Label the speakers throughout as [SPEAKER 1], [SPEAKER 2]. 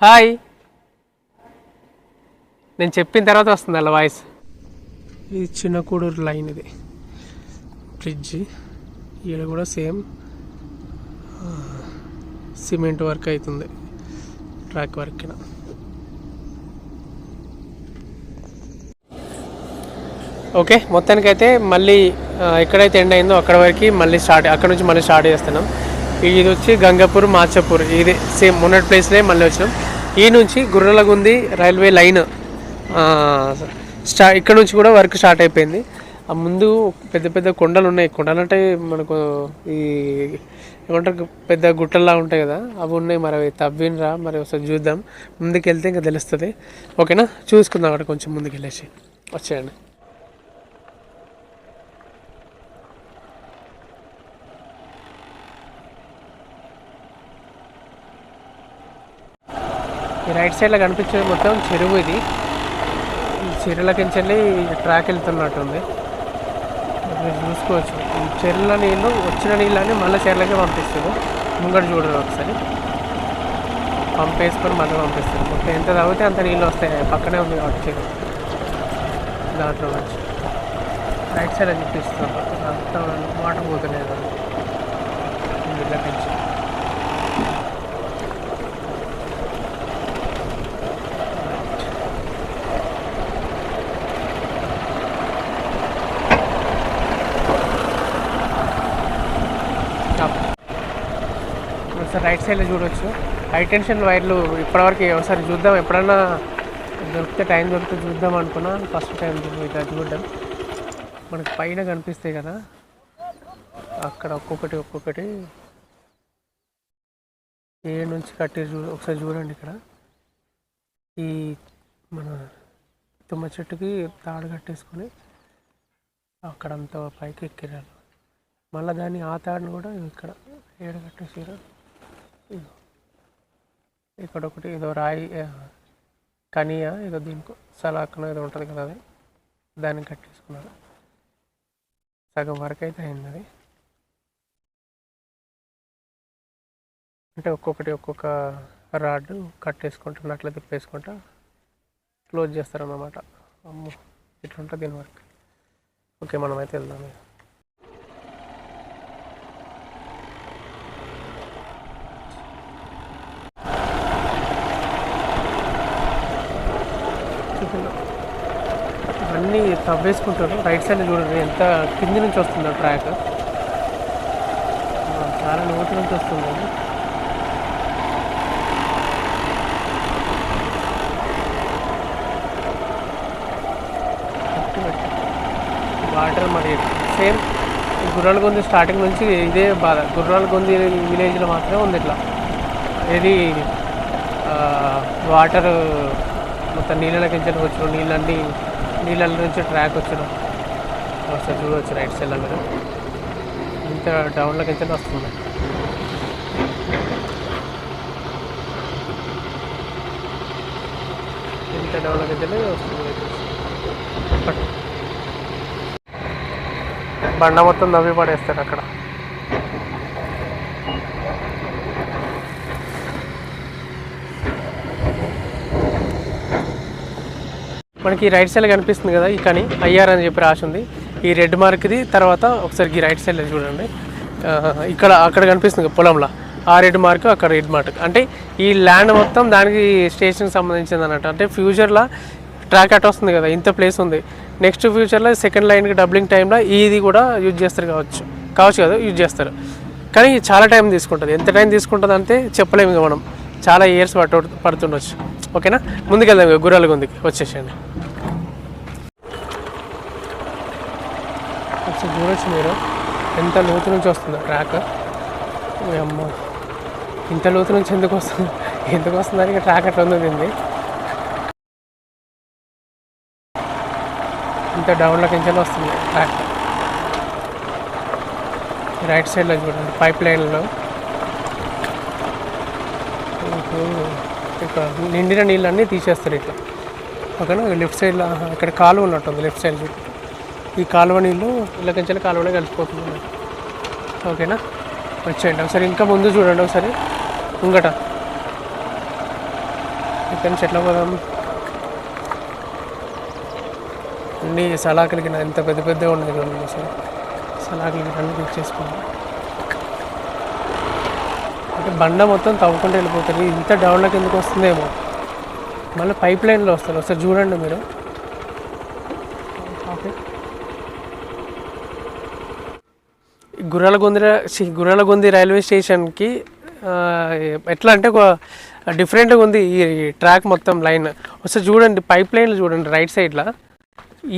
[SPEAKER 1] Hi. నేను చెప్పిన తర్వాత వస్తుంది అలా వాయిస్. ఇది చిన్న కూడూరు లైన్, ఇది బ్రిడ్జి. ఇక్కడ కూడా సేమ్ సిమెంట్ వర్క్ అవుతుంది, ట్రాక్ వర్క్. ఓకే, మొత్తానికైతే మళ్ళీ ఎక్కడైతే ఎండ్ అయిందో అక్కడ వరకు మళ్ళీ అక్కడ నుంచి మళ్ళీ స్టార్ట్ చేస్తున్నాం. ఇది వచ్చి గంగాపూర్ మాచాపూర్, ఇది సేమ్ మొన్నటి ప్లేస్లే మళ్ళీ వచ్చినాం. ఈ నుంచి గుర్రలగుంది రైల్వే లైన్ ఇక్కడ నుంచి కూడా వర్క్ స్టార్ట్ అయిపోయింది. ఆ ముందు పెద్ద పెద్ద కొండలు ఉన్నాయి. కొండలు అంటే మనకు ఈ ఏమంటారు, పెద్ద గుట్టల్లా ఉంటాయి కదా, అవి ఉన్నాయి. మరి అవి తవ్వినరా మరి ఒకసారి చూద్దాం, ముందుకు వెళ్తే ఇంకా తెలుస్తుంది. ఓకేనా, చూసుకుందాం. అక్కడ కొంచెం ముందుకు వెళ్ళేసి వచ్చేయండి. ఈ రైట్ సైడ్లో కనిపించేది మొత్తం చెరువు. ఇది ఈ చెరువులకించి వెళ్ళి ట్రాక్ వెళ్తున్నట్టుంది. మీరు చూసుకోవచ్చు, ఈ చెరువుల నీళ్ళు వచ్చిన నీళ్ళని మళ్ళీ చెరువులకే పంపిస్తారు. ముంగడు చూడరు, ఒకసారి పంపేసుకొని మళ్ళీ పంపిస్తారు. మొత్తం ఎంత తాగితే అంత నీళ్ళు వస్తాయి. పక్కనే ఉంది కాబట్టి చెరువు, దాంట్లో నుంచి రైట్ సైడ్ అని చూపిస్తున్నారు. అంత వాటర్ పోతలేదు నీళ్ళకించి. ఒకసారి రైట్ సైడ్లో చూడవచ్చు హై టెన్షన్ వైర్లు. ఇప్పటివరకు ఒకసారి చూద్దాం, ఎప్పుడన్నా దొరికితే టైం దొరికితే చూద్దాం అనుకున్నా. ఫస్ట్ టైం ఇట్లా చూడడం. మనకి పైన కనిపిస్తాయి కదా, అక్కడ ఒక్కొక్కటి ఏ నుంచి కట్టి ఒకసారి చూడండి. ఇక్కడ ఈ మన తుమ్మ చెట్టుకి తాడు కట్టేసుకొని అక్కడంతా పైకి ఎక్కిరారు. మళ్ళీ దాన్ని ఆ తాడుని కూడా ఇక్కడ ఏడ కట్టేసారు. ఇక్కడ ఒకటి ఏదో రాయి కనియా ఏదో దీనికి సలాకనో ఏదో ఉంటుంది కదా, అది దాన్ని కట్టేసుకున్నారు. సగం వరకు అయితే అయింది అది. అంటే ఒక్కొక్క రాడ్ కట్టేసుకుంటున్నట్లు తిప్పేసుకుంటా క్లోజ్ చేస్తారన్నమాట. అమ్మో, ఇట్లుంటుంది దీని వర్క్. ఓకే, మనమైతే వెళ్దాం. ఇవన్నీ తవ్వేసుకుంటారు. రైట్ సైడ్ చూడండి ఎంత కింది నుంచి వస్తుందో ట్రాక్, చాలా లోతు నుంచి వస్తుంది. వాటర్ మరి సేమ్ గుర్రాలగొంది స్టార్టింగ్ నుంచి ఇదే బాధ. గుర్రాలగొంది విలేజ్లో మాత్రమే ఉంది ఇట్లా. ఇది వాటర్ మొత్తం నీళ్ళకి వచ్చిన నీళ్ళ నుంచి ట్రాక్ వచ్చిన ఒకసారి చూడవచ్చు. రైట్ సైడ్లో మీరు ఇంత డౌన్లోకి వస్తుంది. ఇంత డౌన్లోకి వస్తుంది. బండ మొత్తం నవ్వి పడేస్తారు అక్కడ. మనకి రైట్ సైడ్ కనిపిస్తుంది కదా, ఈ కని ఐఆర్ అని చెప్పి రాసి ఉంది. ఈ రెడ్ మార్క్ది తర్వాత ఒకసారి రైట్ సైడ్లో చూడండి, అక్కడ కనిపిస్తుంది పొలంలో ఆ రెడ్ మార్క్, అక్కడ రెడ్ మార్క్. అంటే ఈ ల్యాండ్ మొత్తం దానికి స్టేషన్కి సంబంధించింది అన్నట్టు. అంటే ఫ్యూచర్లో ట్రాక్ అట్ వస్తుంది కదా, ఇంత ప్లేస్ ఉంది. నెక్స్ట్ ఫ్యూచర్లో సెకండ్ లైన్కి డబ్లింగ్ టైంలో ఇది కూడా యూజ్ చేస్తారు కావచ్చు కదా, యూజ్ చేస్తారు. కానీ చాలా టైం తీసుకుంటుంది. ఎంత టైం తీసుకుంటుంది అంటే చెప్పలేము ఇక మనం. చాలా ఇయర్స్ పడుతుండొచ్చు. ఓకేనా, ముందుకెళ్దాం. గుర్రాలగొందికి వచ్చేసేయండి. ఒకసారి చూడొచ్చు మీరు ఎంత లోతు నుంచి వస్తుందో ట్రాక్. అమ్మ, ఇంత లోతు నుంచి ఎందుకు వస్తుందని ఇక ట్రాక్ అట్లా ఉంది. ఇంత డౌన్లోకి వస్తుంది ట్రాక్. రైట్ సైడ్లో చూడండి పైప్ లైన్లో ఇక్కడ నిండిన నీళ్ళన్నీ తీసేస్తారు ఇట్లా. ఓకేనా, లెఫ్ట్ సైడ్లో ఇక్కడ కాలువ ఉన్నట్టుంది. లెఫ్ట్ సైడ్ చూడండి, ఈ కాలువ నీళ్ళు ఇళ్ళకించాలి కాలువలో కలిసిపోతుంది. ఓకేనా, వచ్చేయండి. ఒకసారి ఇంకా ముందు చూడండి, ఒకసారి ముంగట ఇక్కడ నుంచి ఎట్లా పోదాం? అన్ని సలాకులకి ఎంత పెద్ద పెద్దగా ఉన్నది చూడండి సార్. సలాకులకి అన్ని పిక్ చేసుకున్నాం. అంటే బండ మొత్తం తవ్వుకుంటూ వెళ్ళిపోతుంది. ఇంత డౌన్లోకి ఎందుకు వస్తుందేమో. మళ్ళీ పైప్ లైన్లో వస్తారు. ఒకసారి చూడండి మీరు. గుర్రాలగొంది రైల్వే స్టేషన్కి ఎట్లా అంటే ఒక డిఫరెంట్గా ఉంది ఈ ట్రాక్ మొత్తం లైన్. ఒకసారి చూడండి పైప్ లైన్లు చూడండి రైట్ సైడ్లో.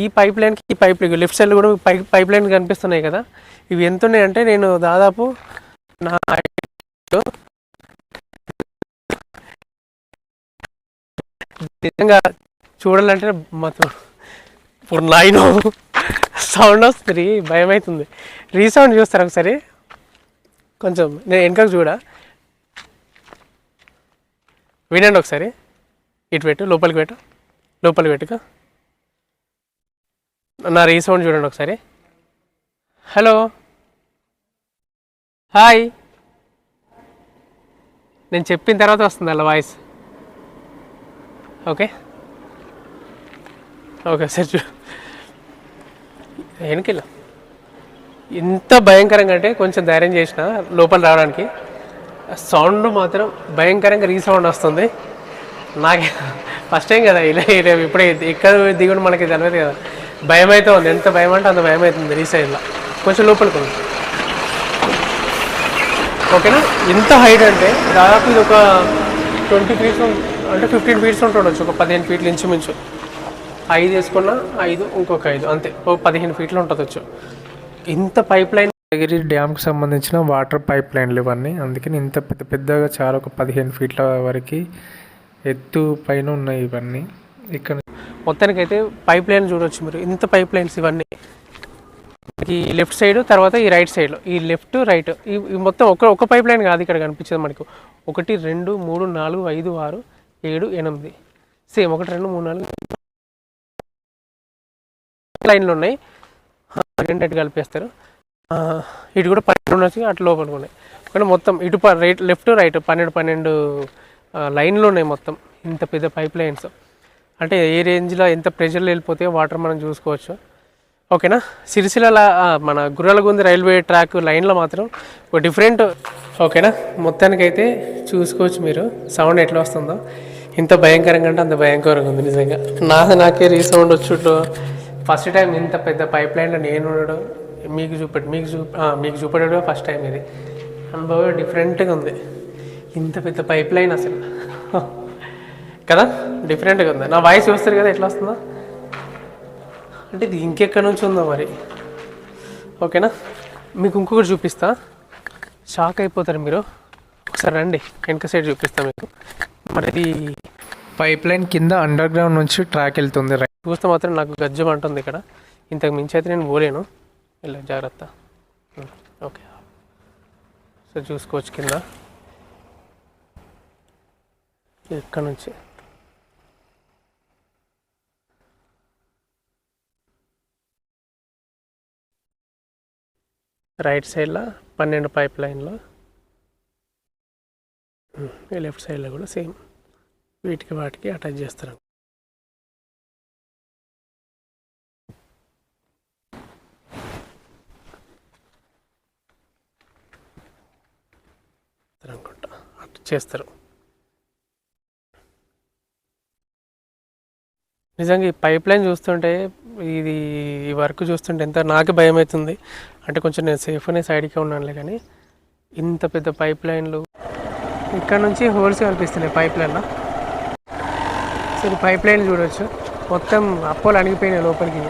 [SPEAKER 1] ఈ పైప్ లైన్కి ఈ పైప్ లైన్ లెఫ్ట్ సైడ్లో కూడా పైప్ లైన్ కనిపిస్తున్నాయి కదా. ఇవి ఎంత ఉన్నాయంటే నేను దాదాపు నా నిజంగా చూడాలంటే మొత్తం ఇప్పుడు లైన్ సౌండ్ వస్తుంది, భయం అవుతుంది. రీసౌండ్ చూస్తారు ఒకసారి కొంచెం. నేను వెనకకు వినండి ఒకసారి. ఇటు పెట్టు, లోపలికి పెట్టుక. నా రీసౌండ్ చూడండి ఒకసారి. Hello, hi. నేను చెప్పిన తర్వాత వస్తుంది అలా వాయిస్. ఓకే సరే. వెనకెళ్ళా. ఎంత భయంకరంగా అంటే కొంచెం ధైర్యం చేసిన లోపల రావడానికి. సౌండ్ మాత్రం భయంకరంగా రీసౌండ్ వస్తుంది. నాకే ఫస్ట్ టైం కదా ఇలా ఇప్పుడే ఎక్కడ దిగుడు మనకి తెలియదు కదా. భయం అయితే ఉంది. ఎంత భయం అంటే అంత భయం అవుతుంది. రీసైడ్లో కొంచెం లోపలికి ఉంది. ఓకేనా. ఎంత హైట్ అంటే దాదాపు ఇది ఒక 20 ఫీట్స్ అంటే 15 ఫీట్స్ ఉంటుండొచ్చు. ఒక 15 ఫీట్లు ఇంచుమించు. 5 వేసుకున్నా 5 ఇంకొక 5 అంతే, ఒక 15 ఫీట్లు ఉంటుందొచ్చు. ఇంత పైప్ లైన్
[SPEAKER 2] యాదగిరి డ్యామ్కి సంబంధించిన వాటర్ పైప్ లైన్లు ఇవన్నీ. అందుకని ఇంత పెద్దగా చాలా ఒక 15 ఫీట్ల వరకు ఎత్తు పైన ఉన్నాయి ఇవన్నీ. ఇక్కడ
[SPEAKER 1] మొత్తానికైతే పైప్ లైన్ చూడవచ్చు మీరు. ఇంత పైప్ లైన్స్ ఇవన్నీ ఈ లెఫ్ట్ సైడ్, తర్వాత ఈ రైట్ సైడ్లో ఈ లెఫ్ట్ రైట్ ఈ మొత్తం ఒక పైప్ లైన్ కాదు ఇక్కడ కనిపించేది మనకు. 1 2 3 4 5 6 7 8 సేమ్ 1 2 3 4 లైన్లు ఉన్నాయి. రెండెట్టు కలిపేస్తారు. ఇటు కూడా 12 ఉండొచ్చు, అటు లోపలికి ఉన్నాయి. కానీ మొత్తం ఇటు రైట్ లెఫ్ట్ రైట్ 12 లైన్లు ఉన్నాయి మొత్తం. ఇంత పెద్ద పైప్ లైన్స్ అంటే ఏ రేంజ్లో ఎంత ప్రెషర్లో వెళ్ళిపోతే వాటర్ మనం చూసుకోవచ్చు. ఓకేనా. సిరిసిల్ల మన గుర్రాలగొంది రైల్వే ట్రాక్ లైన్లో మాత్రం ఒక డిఫరెంట్. ఓకేనా. మొత్తానికైతే చూసుకోవచ్చు మీరు సౌండ్ ఎట్లా వస్తుందో. ఇంత భయంకరంగా అంటే అంత భయంకరంగా ఉంది నిజంగా. నాకే రీసౌండ్ వచ్చుట్లో ఫస్ట్ టైం ఇంత పెద్ద పైప్ లైన్లో నేను ఉండడం, మీకు చూపెట్టడం ఫస్ట్ టైం. ఇది అనుభవం డిఫరెంట్గా ఉంది. ఇంత పెద్ద పైప్ లైన్ అసలు కదా, డిఫరెంట్గా ఉంది. నా వాయిస్ చూస్తారు కదా ఎట్లా వస్తుందో. అంటే ఇది ఇంకెక్కడి నుంచి ఉందో మరి. ఓకేనా. మీకు ఇంకొకటి చూపిస్తా, షాక్ అయిపోతారు మీరు. ఒకసారి రండి, వెనక సైడ్ చూపిస్తా మీకు. మరి ఇది
[SPEAKER 2] పైప్ లైన్ కింద అండర్ గ్రౌండ్ నుంచి ట్రాక్ వెళ్తుంది.
[SPEAKER 1] చూస్తే మాత్రం నాకు గజ్జం అంటుంది ఇక్కడ. ఇంతకు మించి అయితే నేను పోలేను. ఇలా జాగ్రత్త. ఓకే సో చూసుకోవచ్చు కింద ఇక్కడ నుంచి. రైట్ సైడ్లో 12 పైప్ లైన్లో, ఈ లెఫ్ట్ సైడ్లో కూడా సేమ్ వాటికి అటాచ్ చేస్తారు. అనుకుంటా అట్లా చేస్తారు. నిజంగా ఈ పైప్ లైన్ చూస్తుంటే, ఈ వర్క్ చూస్తుంటే ఎంత నాకు భయం అవుతుంది. అంటే కొంచెం నేను సేఫ్గానే సైడ్కే ఉన్నానులే, కానీ ఇంత పెద్ద పైప్ లైన్లు ఇక్కడ నుంచి హోల్స్ కనిపిస్తున్నాయి పైప్ లైన్లో. సో ఈ పైప్ లైన్ చూడవచ్చు, మొత్తం అప్పోలు అణిగిపోయినాయి లోపలికి.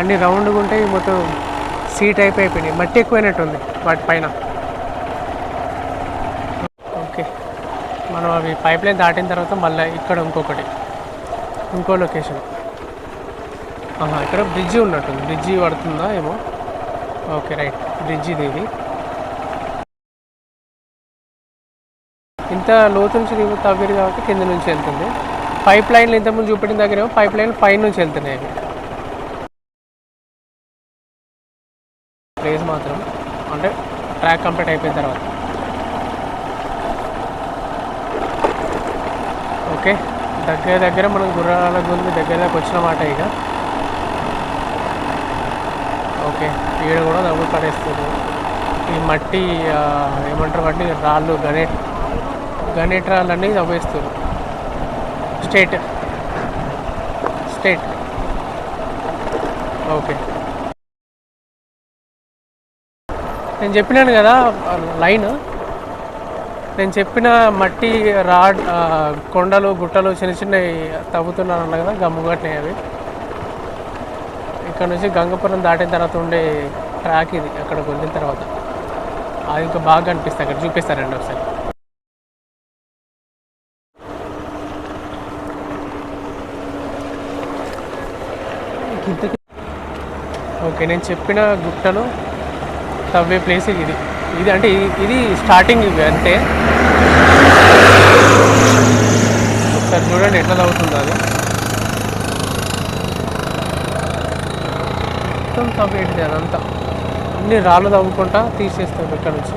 [SPEAKER 1] అన్ని రౌండ్గా ఉంటాయి, మొత్తం సీ టైప్ అయిపోయినాయి. మట్టి ఎక్కువైనట్టు ఉంది వాటి పైన. ఓకే, మనం అవి పైప్ లైన్ దాటిన తర్వాత మళ్ళీ ఇక్కడ ఇంకో లొకేషన్. ఇక్కడ బ్రిడ్జి ఉన్నట్టుంది. బ్రిడ్జి పడుతుందా ఏమో. ఓకే రైట్, బ్రిడ్జి ఇది. ఇంత లోతు నుంచి తవ్వేది కాబట్టి కింద నుంచి వెళ్తుంది. పైప్ లైన్లు ఇంతకుముందు చూపెట్టిన దగ్గర ఏమో పైప్ లైన్ పైన నుంచి వెళ్తున్నాయి. అవి ప్లేస్ మాత్రం అంటే ట్రాక్ కంప్లీట్ అయిపోయిన తర్వాత. ఓకే, దగ్గర దగ్గర మనం గుర్రాల గుంది దగ్గర దగ్గర వచ్చినమాట ఇక. ఓకే, ఈడ కూడా తవ్వు పడేస్తుంది. ఈ మట్టి ఏమంటారు వాటిని, రాళ్ళు, గణేట్ రాళ్ళన్నీ తవ్వేస్తారు. State okay. నేను చెప్పినాను కదా లైన్, నేను చెప్పిన మట్టి కొండలు గుట్టలు చిన్న చిన్నవి తవ్వుతున్నాను అన్న కదా, గమ్ముగట్టినాయి అవి. ఇక్కడ నుంచి గంగపురం దాటిన తర్వాత ఉండే ట్రాక్ ఇది. అక్కడికి వెళ్ళిన తర్వాత అది ఇంకా బాగా కనిపిస్తుంది. అక్కడ చూపిస్తారండి ఒకసారి. ఓకే, నేను చెప్పిన గుట్టలు తవ్వే ప్లేస్ ఇది అంటే ఇది స్టార్టింగ్ ఇవి అంతే. ఒకసారి చూడండి ఎట్లా తవ్వుతుందో అది. మొత్తం తవ్వేటిది అదంతా, అన్ని రాళ్ళు తవ్వుకుంటా తీసేస్తాం ఇక్కడ నుంచి.